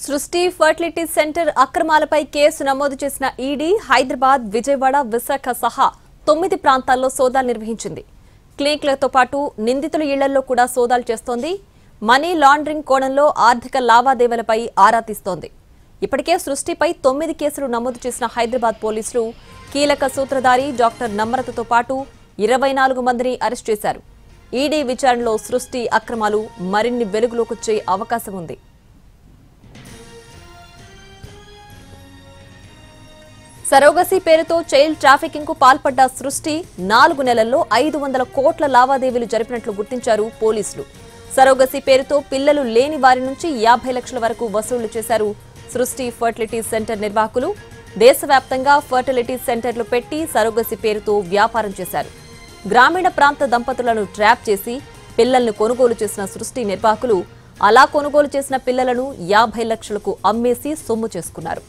సృష్టి fertility centre అక్రమాలపై case నమోదు చేసిన ఈడీ హైదరాబాద్, విజయవాడ, విశాఖ సహా 9 ప్రాంతాల్లో సోదాలు నిర్వహించింది. క్లినిక్లతో పాటు నిందితుల ఇళ్లలో కూడా సోదాలు చేస్తోంది. మనీ లాండరింగ్ కోణంలో ఆర్థిక లావాదేవీలపై ఆరా తీస్తోంది. ఇప్పటికే సృష్టిపై 9 కేసులు నమోదు చేసిన హైదరాబాద్ పోలీసులు కీలక సూత్రధారి డాక్టర్ నమ్రతతో పాటు 24 మందిని అరెస్ట్ చేశారు. ఈడీ విచారణలో సృష్టి అక్రమాలు మరిన్ని వెలుగులోకొచ్చే అవకాశం ఉంది. సరోగసీ పేరుతో చైల్డ్ ట్రాఫికింగ్ కు పాల్పడ్డ సృష్టి 4 నెలల్లో 500 కోట్ల లావాదేవీలు జరిపినట్లు గుర్తించారు పోలీసులు. సరోగసీ పేరుతో పిల్లలు లేని వారి నుంచి 50 లక్షల వరకు వసూళ్లు చేశారు సృష్టి ఫర్టిలిటీ సెంటర్ నిర్వాహకులు. దేశవ్యాప్తంగా ఫర్టిలిటీ సెంటర్లు పెట్టి సరోగసీ పేరుతో వ్యాపారం చేశారు. గ్రామీణ ప్రాంత దంపతులను ట్రాప్ చేసి పిల్లలను కొనుగోలు చేసిన సృష్టి నిర్వాహకులు అలా కొనుగోలు చేసిన పిల్లలను 50 లక్షలకు అమ్మేసి సొమ్ము చేసుకున్నారు.